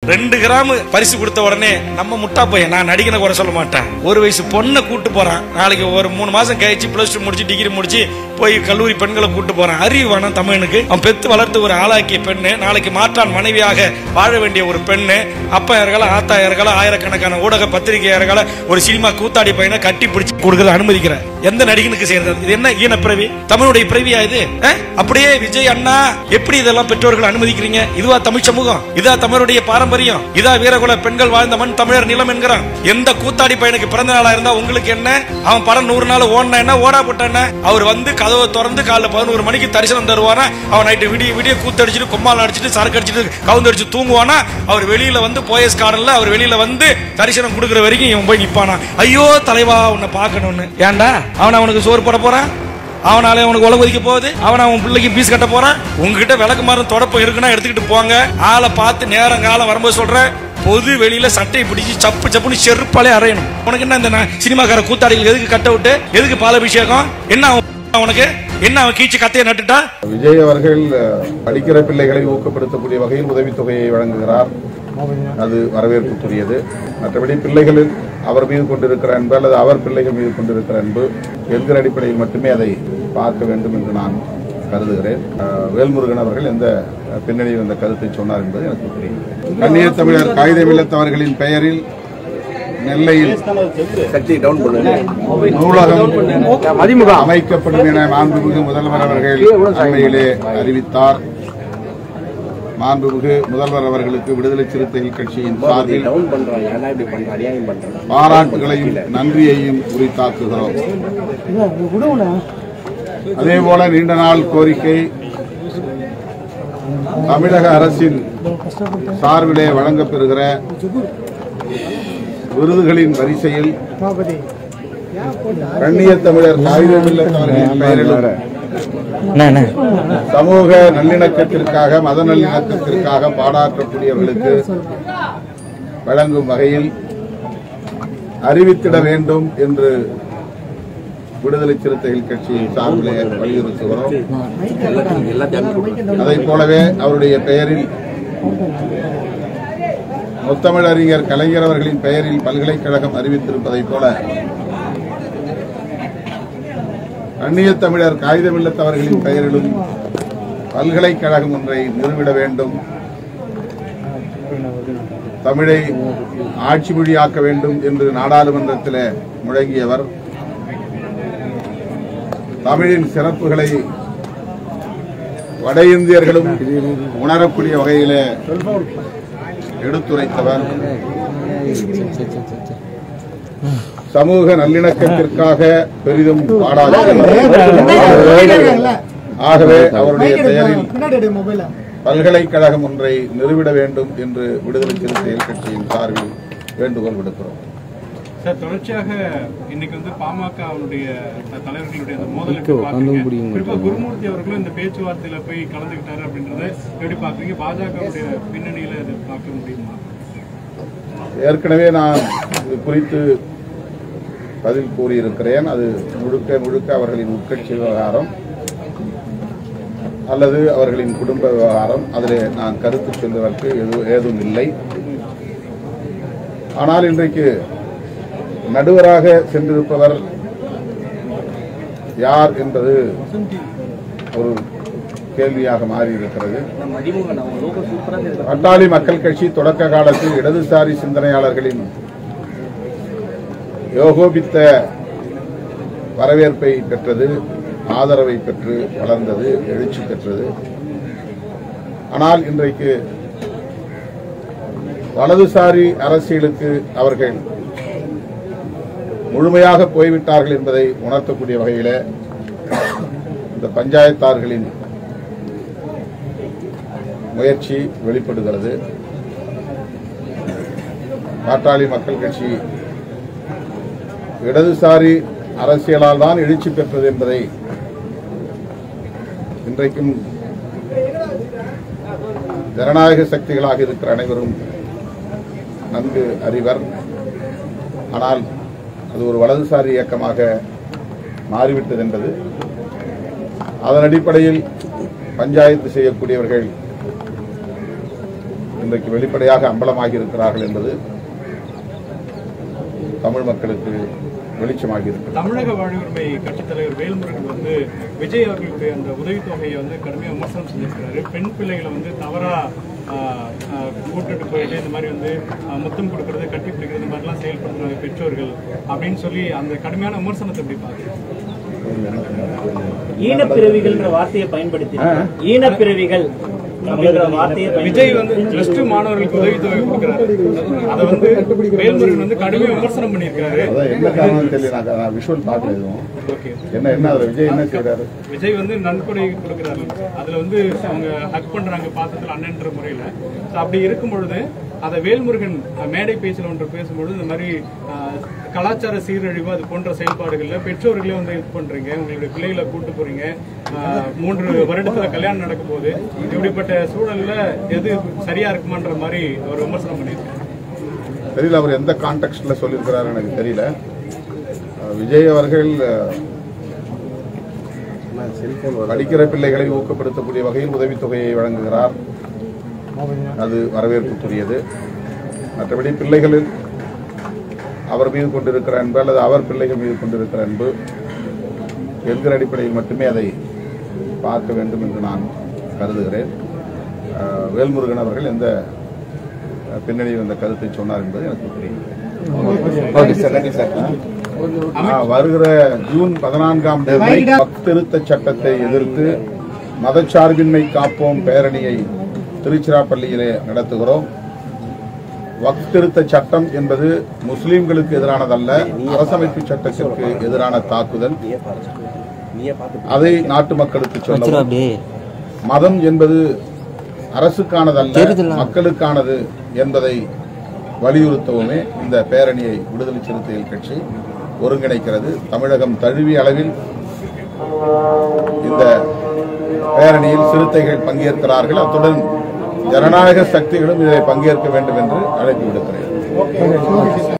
2 gram பரிசு கொடுத்த உடனே நம்ம முட்டா பையன், நான் நடிகனை குறை சொல்ல மாட்டேன், 1 வயசு பொண்ணை கூட்டு போறான். நாளைக்கு ஒரு 3 மாசம் கழிச்சு +2 முடிச்சு டிகிரி முடிச்சு போய் கல்லூரி பெண்களை கூட்டு போறான். அறிவு வேணும் தமிழனுக்கு. அவன் பெத்து வளர்த்து ஒரு ஆளாக்கிய பெண்ணு, நாளைக்கு மாற்றான் மனைவியாக வாழ வேண்டிய ஒரு பெண்ணு, அப்பா யாருக்கால ஆத்தா யாருக்கால ஆயிரக்கணக்கான ஊடக பத்திரிகை யாருக்கால ஒரு சினிமா கூத்தாடி பையனை கட்டி பிடிச்சு கொடுக்கறது அனுமதிக்கிற எந்த நடிகனுக்கு செய்யறது? இது என்ன ஈன பிறவி? தமிழுடைய பிறவியா இது? அப்படியே விஜய் அண்ணா எப்படி இதெல்லாம் பெற்றோர்கள் அனுமதிக்கிறீங்க? இதுவா தமிழ் சமூகம்? இதா தமிழுடைய பாரம்பரியம்? இதா வீரகுல பெண்கள் வாழ்ந்த மண் தமிழர் நிலம் என்கிறான். எந்த கூத்தாடி பையனுக்கு பிறந்த நாளா இருந்தா உங்களுக்கு என்ன? அவன் படம் 100 நாள் ஓடின என்ன, ஓடா போட்ட என்ன? அவர் வந்து கதவை திறந்து காலைல 11 மணிக்கு தரிசனம் தருவானா? அவன் நைட்டு விடிய கூத்தடிச்சுட்டு கொம்மால் அடிச்சுட்டு சரக்கு அடிச்சுட்டு கவுந்தடிச்சு தூங்குவானா? அவர் வெளியில வந்து போயஸ் கார்டன்ல அவர் வெளியில வந்து தரிசனம் கொடுக்குற வரைக்கும் இவன் போய் நிப்பானா? ஐயோ தலைவா உன்னை பார்க்கணும்னு. ஏன்டா அவனுக்கு சோறு போட போறான்? அவனால அவனுக்கு உலக ஒதுக்க போகுது? அவன் பிள்ளைக்கு பீஸ் கட்ட போறான்? உங்ககிட்ட விளக்கு மாறும் தொடப்பம் இருக்குன்னா எடுத்துக்கிட்டு போங்க. ஆளை பார்த்து நேரம் காலம் வரும்போது சொல்றேன், பொது வெளியில சட்டையை பிடிச்சி சப்பு சப்புன்னு செருப்பாலே அறையணும். உனக்கு என்ன இந்த சினிமாக்கார கூத்தாடிகள் எதுக்கு கட்ட விட்டு, எதுக்கு பாலாபிஷேகம்? என்ன அவனுக்கு என்ன? அவன் கீச்சு கத்தையை நட்டுட்டா? விஜய் அவர்கள் படிக்கிற பிள்ளைகளை ஊக்கப்படுத்தக்கூடிய வகையில் உதவித்தொகையை வழங்குகிறார். அது வரவேற்புக்குரியது. மற்றபடி பிள்ளைகளில் அவர் மீது கொண்டிருக்கிற அன்பு அல்லது அவர் பிள்ளைகள் மீது கொண்டிருக்கிற அன்பு என்கிற அடிப்படையில் மட்டுமே அதை பார்க்க வேண்டும் என்று நான் கருதுகிறேன். வேல்முருகன் அவர்கள் எந்த பின்னணியில் இந்த கருத்தை சொன்னார் என்பது எனக்கு புரியும். கண்ணிய தமிழர் காகிதமில்லத்தவர்களின் பெயரில் நெல்லையில் நூலகம் அமைக்கப்படும் என மாண்புமிகு முதல்வர் அவர்கள் அண்மையிலே அறிவித்தார். மாண்புமிகு முதல்வர் அவர்களுக்கு விடுதலை சிறுத்தைகள் கட்சியின் சார்பில் பாராட்டுகளையும் நன்றியையும் உரித்தாக்குகிறோம். அதேபோல நீண்ட நாள் கோரிக்கை தமிழக அரசின் சார்பிலே வழங்கப்பெறுகிற விருதுகளின் வரிசையில் கண்ணிய தமிழர் காகிதமில்லத்தவர்களின் பெயரிலும் சமூக நல்லிணக்கத்திற்காக மத நல்லிணக்கத்திற்காக பாடாற்றக்கூடியவர்களுக்கு வழங்கும் வகையில் அறிவித்திட வேண்டும் என்று விடுதலை சிறுத்தைகள் கட்சியின் சார்பிலே வலியுறுத்துகிறோம். அதைப் போலவே அவருடைய பெயரில் முத்தமிழறிஞர் கலைஞர் அவர்களின் பெயரில் பல்கலைக்கழகம் அறிவித்திருப்பதைப் போல கண்ணிய தமிழர் காகிதமில்லத்தவர்களின் பெயரிலும் பல்கலைக்கழகம் ஒன்றை நிறுவிட வேண்டும், தமிழை ஆட்சி மொழியாக்க வேண்டும் என்று நாடாளுமன்றத்தில் முழங்கியவர். தமிழின் சிறப்புகளை வட இந்தியர்களும் உணரக்கூடிய வகையிலே எடுத்துரைத்தவர். சமூக நல்லிணக்கத்திற்காக பெரிதும் ஆகவே அவருடைய பெயரில் பல்கலைக்கழகம் ஒன்றை நிறுவிட வேண்டும் என்று விடுதலை சிறுத்தைகள் கட்சியின் சார்பில் வேண்டுகோள் விடுக்கிறோம். சார், தொடர்ச்சியாக இன்னைக்கு வந்து பாமகவுடைய தலைவர்களுடைய அந்த மோதலுக்கு குறிப்பா குருமூர்த்தி அவர்களும் இந்த பேச்சுவார்த்தையில போய் கலந்துக்கிட்டாரு அப்படின்றத எப்படி பாக்குறீங்க? பாஜகவுடைய பின்னணியில இதை பார்க்க முடியுமா? ஏற்கனவே நான் இது குறித்து பதில் கூறியிருக்கிறேன். அது முழுக்க அவர்களின் உட்கட்சி விவகாரம் அல்லது அவர்களின் குடும்ப விவகாரம். அதிலே நான் கருத்து சொல்வதற்கு ஏதும் இல்லை. ஆனால் இன்றைக்கு நடுவராக சென்றிருப்பவர் யார் என்பது ஒரு கேள்வியாக மாறியிருக்கிறது. பாட்டாளி மக்கள் கட்சி தொடக்க காலத்தில் இடதுசாரி சிந்தனையாளர்களின் யோகோபித்த வரவேற்பை பெற்றது, ஆதரவை பெற்று வளர்ந்தது, எழுச்சி பெற்றது. ஆனால் இன்றைக்கு வலதுசாரி அரசியலுக்கு அவர்கள் முழுமையாக போய்விட்டார்கள் என்பதை உணர்த்தக்கூடிய வகையில் இந்த பஞ்சாயத்தார்களின் முயற்சி வெளிப்படுகிறது. பாட்டாளி மக்கள் கட்சி இடதுசாரி அரசியலால் தான் எழுச்சி பெற்றது என்பதை இன்றைக்கும் ஜனநாயக சக்திகளாக இருக்கிற அனைவரும் நன்கு அறிவர். ஆனால் அது ஒரு வலதுசாரி இயக்கமாக மாறிவிட்டது என்பது, அதன் அடிப்படையில் பஞ்சாயத்து செய்யக்கூடியவர்கள் இன்றைக்கு வெளிப்படையாக அம்பலமாகி இருக்கிறார்கள் என்பது தமிழ் மக்களுக்கு வெளிச்சமாகி இருக்கிறது. தமிழக வாழ்வுரிமை கட்சித் தலைவர் வேல்முருகன் வந்து விஜய் அவர்களுடைய அந்த உதவித்தொகையை வந்து கடுமையாக விமர்சனம் செஞ்சிருக்கிறாரு. பெண் பிள்ளைகளை வந்து தவறா கூட்டுட்டு போயிட்டு இந்த மாதிரி வந்து முத்தம் கொடுக்கறது, கட்டி பிடிக்கிறது, இந்த மாதிரிலாம் செயல்படுத்துறாங்க பெற்றோர்கள் அப்படின்னு சொல்லி அந்த கடுமையான விமர்சனத்தை எப்படி பாக்குறீங்க? ஈனப்பிறவிகள்ன்ற வார்த்தையை பயன்படுத்தி ஈனப்பிறவிகள் விஜய் வந்து பிளஸ் 2 மாணவர்களுக்கு உதவித்தொகை கொடுக்கிறாரு. அதை வந்து வேல்முருகன் வந்து கடுமையாக விமர்சனம் பண்ணியிருக்காரு. என்ன காரணம் தெரியல, நான் விஷுவல் பார்க்கல எதுவும். என்ன அதுல விஜய் என்ன செய்யறாரு? விஜய் வந்து நன்கொடை கொடுக்கிறாரு. அதுல வந்து அவங்க ஹக் பண்றாங்க பாத்தத்துல அண்ணன்ற முறையில. அப்படி இருக்கும் பொழுது அதை வேல்முருகன் மேடை பேச்சில் ஒன்று பேசும்பொழுது இந்த மாதிரி கலாச்சார சீரழிவு அது போன்ற செயல்பாடுகள்ல பெற்றோர்களே வந்து இது பண்றீங்க, உங்களுடைய பிள்ளைகளை கூட்டு போறீங்க, 3 வருடத்துல கல்யாணம் நடக்கும் போது இப்படிப்பட்ட சூழல்ல எது சரியா இருக்குமான்ற மாதிரி ஒரு விமர்சனம் பண்ணியிருக்காரு. தெரியல, அவர் எந்த கான்டெக்ட்ல சொல்லியிருக்கிறாரு எனக்கு தெரியல. விஜய் அவர்கள் படிக்கிற பிள்ளைகளை ஊக்கப்படுத்தக்கூடிய வகையில் உதவித்தொகையை வழங்குகிறார். அது வரவேற்புக்குரியது. மற்றபடி பிள்ளைகளில் அவர் மீது கொண்டிருக்கிற அன்பு அல்லது அவர் பிள்ளைகள் மீது கொண்டிருக்கிற அன்பு என்கிற அடிப்படையில் மட்டுமே அதை பார்க்க வேண்டும் என்று நான் கருதுகிறேன். வேல்முருகன் அவர்கள் எந்த பின்னணியில் இந்த கருத்தை சொன்னார் என்பது எனக்கு புரியும். வருகிற ஜூன் 14ஆம் தேதி வக்ஃப் திருத்த சட்டத்தை எதிர்த்து மதச்சார்பின்மை காப்போம் பேரணியை திருச்சிராப்பள்ளியிலே நடத்துகிறோம். வக்ஃப் திருத்த சட்டம் என்பது முஸ்லிம்களுக்கு எதிரானதல்ல, அரசமைப்பு சட்டத்திற்கு எதிரான தாக்குதல். அதை நாட்டு மக்களுக்கு சொல்லவும், மதம் என்பது அரசுக்கானதல்ல மக்களுக்கானது என்பதை வலியுறுத்தவுமே இந்த பேரணியை விடுதலை சிறுத்தைகள் கட்சி ஒருங்கிணைக்கிறது. தமிழகம் தழுவிய அளவில் இந்த பேரணியில் சிறுத்தைகள் பங்கேற்கிறார்கள். அத்துடன் ஜனநாயக சக்திகளும் இதில் பங்கேற்க வேண்டும் என்று அழைப்பு விடுக்கிறேன்.